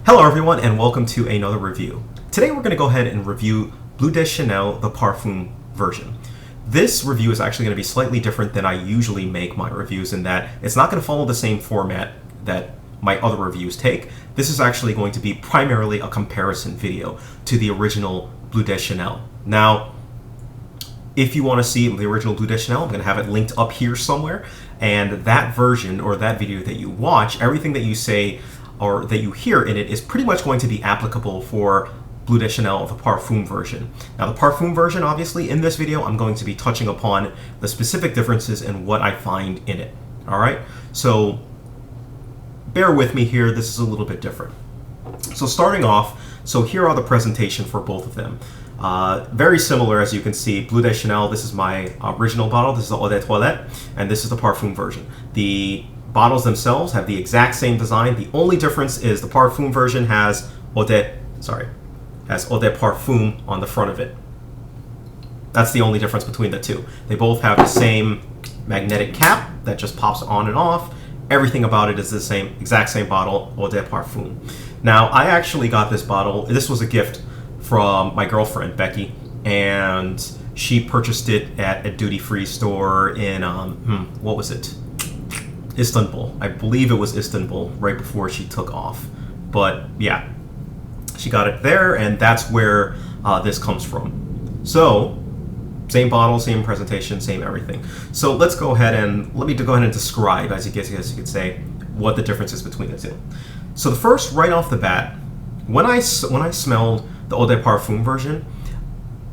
Hello everyone and welcome to another review. Today we're going to go ahead and review Bleu de Chanel, the Parfum version. This review is actually going to be slightly different than I usually make my reviews in that it's not going to follow the same format that my other reviews take. This is actually going to be primarily a comparison video to the original Bleu de Chanel. Now, if you want to see the original Bleu de Chanel, I'm going to have it linked up here somewhere, and that version or that video that you watch, everything that you say or that you hear in it is pretty much going to be applicable for Bleu de Chanel, the Parfum version. Now, the Parfum version, obviously, in this video, I'm going to be touching upon the specific differences and what I find in it. All right, so bear with me here. This is a little bit different. So starting off, so here are the presentation for both of them. Very similar, as you can see. Bleu de Chanel, this is my original bottle. This is the Eau de Toilette, and this is the Parfum version. The bottles themselves have the exact same design. The only difference is the Parfum version has Eau de Parfum on the front of it. That's the only difference between the two. They both have the same magnetic cap that just pops on and off. Everything about it is the same, exact same bottle, Eau de Parfum. Now, I actually got this bottle. This was a gift from my girlfriend, Becky, and she purchased it at a duty-free store in, what was it? Istanbul. I believe it was Istanbul right before she took off. But yeah, she got it there, and that's where this comes from. So, same bottle, same presentation, same everything. So let's go ahead and describe, as you could say, what the difference is between the two. So the first, right off the bat, when I smelled the Eau de Parfum version,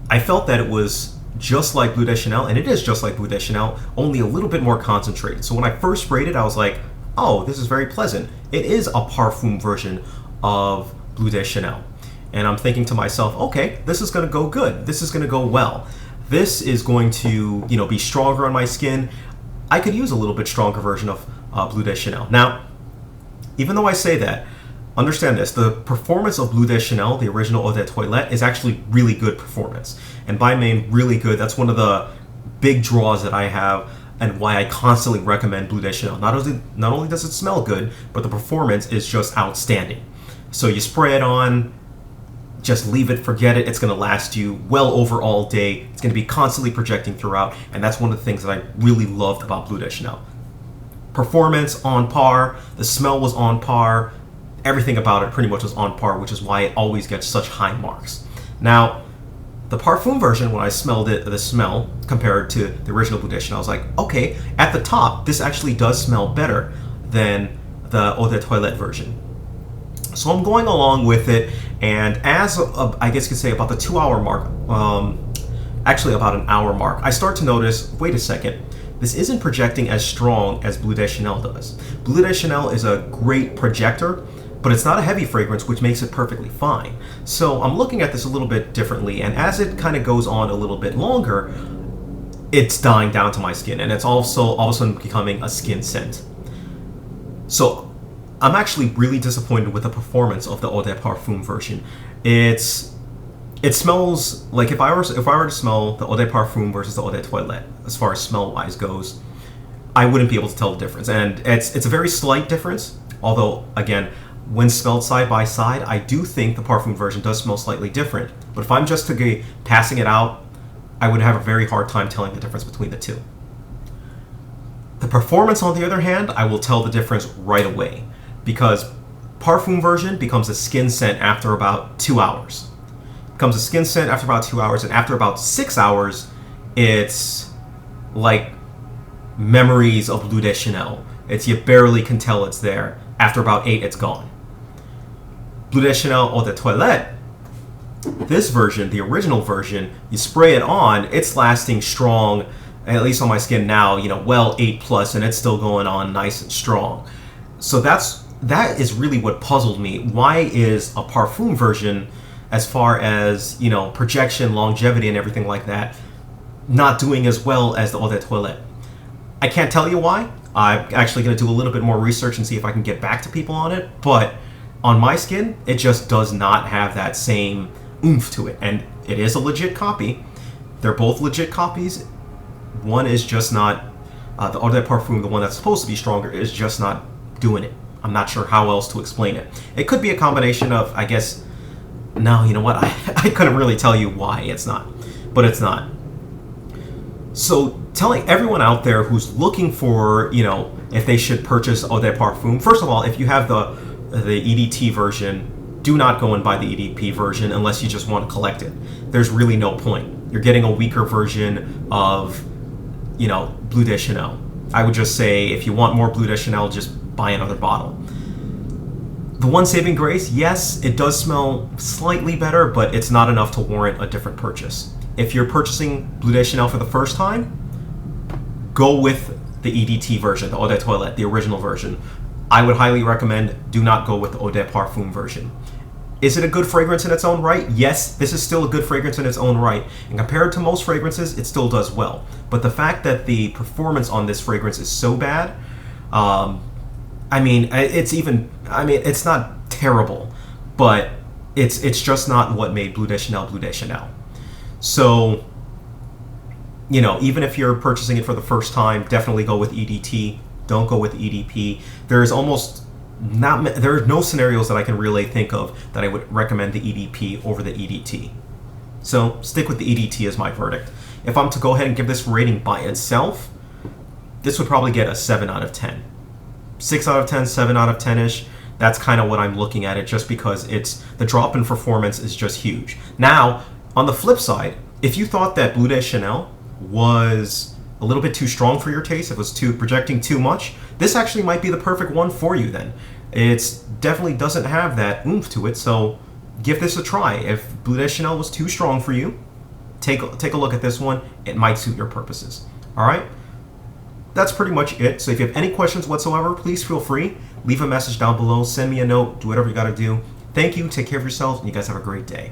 I felt that it was just like Bleu de Chanel, and it is just like Bleu de Chanel, only a little bit more concentrated. So when I first sprayed it, I was like, oh, this is very pleasant. It is a Parfum version of Bleu de Chanel. And I'm thinking to myself, okay, this is going to go good. This is going to go well. This is going to, be stronger on my skin. I could use a little bit stronger version of Bleu de Chanel. Now, even though I say that, understand this, the performance of Bleu de Chanel, the original Eau de Toilette, is actually really good performance. And by mean really good, that's one of the big draws that I have and why I constantly recommend Bleu de Chanel. Not only does it smell good, but the performance is just outstanding. So you spray it on, just leave it, forget it. It's going to last you well over all day. It's going to be constantly projecting throughout, and that's one of the things that I really loved about Bleu de Chanel. Performance on par, the smell was on par, everything about it pretty much was on par, which is why it always gets such high marks. Now, the Parfum version, when I smelled it, the smell compared to the original Bleu de Chanel, I was like, okay, at the top, this actually does smell better than the Eau de Toilette version. So I'm going along with it, and as I guess you could say about the 2 hour mark, actually about an hour mark, I start to notice, wait a second, this isn't projecting as strong as Bleu de Chanel does. Bleu de Chanel is a great projector, but it's not a heavy fragrance, which makes it perfectly fine. So I'm looking at this a little bit differently, and as it kind of goes on a little bit longer, it's dying down to my skin, and it's also all of a sudden becoming a skin scent. So I'm actually really disappointed with the performance of the Eau de Parfum version. It smells like if I were to smell the Eau de Parfum versus the Eau de Toilette, as far as smell-wise goes, I wouldn't be able to tell the difference. And it's a very slight difference, although, again, when smelled side by side, I do think the Parfum version does smell slightly different. But if I'm just passing it out, I would have a very hard time telling the difference between the two. The performance, on the other hand, I will tell the difference right away, because Parfum version becomes a skin scent after about 2 hours. Becomes a skin scent after about 2 hours, and after about 6 hours, it's like memories of Bleu de Chanel. You barely can tell it's there. After about 8, it's gone. Bleu de Chanel Eau de Toilette, this version, the original version, you spray it on, it's lasting strong, at least on my skin now, well 8+, and it's still going on nice and strong. So that is really what puzzled me. Why is a Parfum version, as far as, projection, longevity, and everything like that, not doing as well as the Eau de Toilette? I can't tell you why. I'm actually going to do a little bit more research and see if I can get back to people on it, but on my skin, it just does not have that same oomph to it, and it is a legit copy. They're both legit copies. One is just not, the Eau de Parfum, the one that's supposed to be stronger, is just not doing it. I'm not sure how else to explain it. It could be a combination of, I guess, no, you know what? I couldn't really tell you why it's not, but it's not. So telling everyone out there who's looking for, if they should purchase Eau de Parfum, first of all, if you have the EDT version, do not go and buy the EDP version unless you just want to collect it. There's really no point. You're getting a weaker version of, Bleu de Chanel. I would just say if you want more Bleu de Chanel, just buy another bottle. The one saving grace, yes, it does smell slightly better, but it's not enough to warrant a different purchase. If you're purchasing Bleu de Chanel for the first time, go with the EDT version, the Eau de Toilette, the original version. I would highly recommend do not go with the Eau de Parfum version. Is it a good fragrance in its own right? Yes, this is still a good fragrance in its own right. And compared to most fragrances, it still does well. But the fact that the performance on this fragrance is so bad, it's not terrible, but it's just not what made Bleu de Chanel. So, even if you're purchasing it for the first time, definitely go with EDT. Don't go with EDP. There are no scenarios that I can really think of that I would recommend the EDP over the EDT. So stick with the EDT as my verdict. If I'm to go ahead and give this rating by itself, this would probably get a 7 out of 10. 6 out of 10, 7 out of 10-ish. That's kind of what I'm looking at it, just because the drop in performance is just huge. Now, on the flip side, if you thought that Bleu de Chanel was a little bit too strong for your taste, if it was projecting too much, this actually might be the perfect one for you then. It definitely doesn't have that oomph to it, so give this a try. If Bleu de Chanel was too strong for you, take a look at this one. It might suit your purposes. All right? That's pretty much it. So if you have any questions whatsoever, please feel free. Leave a message down below. Send me a note. Do whatever you got to do. Thank you. Take care of yourselves, and you guys have a great day.